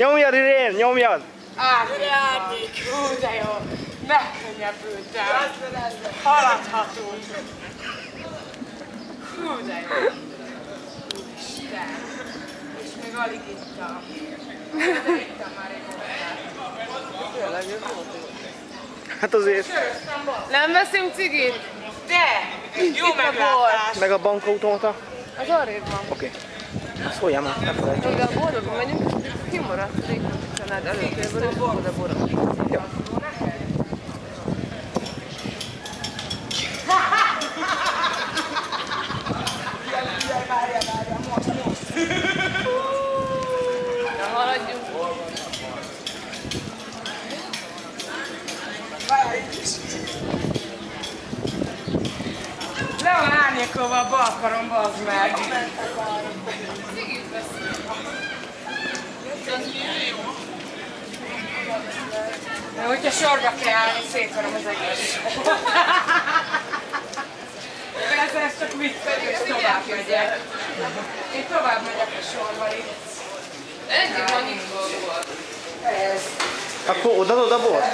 Nyomjad, Irén, nyomjad! Árnyék! Hú, de jó! Megkönnyebbültem! Haladható! Hú, de jó! Úristen! És még alig ittam. De ittam már egy óvodát. Hát azért. Nem veszünk cigit? De! Jó meglátás! Meg a bankautomata? Az arrébb van. Oké. Szóljál már, ne felejtsd. Még a borokba megyünk, kimaradt rég, hogy a család előtérből, és oda borok. Jó. Na, haladjunk. Le van árnyékolva a bal karom, bazd meg! Cigit veszünk. De hogyha sorba kell állni, szétverom az egész. Persze ez csak viccelő, és tovább megyek. Én tovább megyek a sorba itt. Egyik van nyitva volt. Akkor oda volt?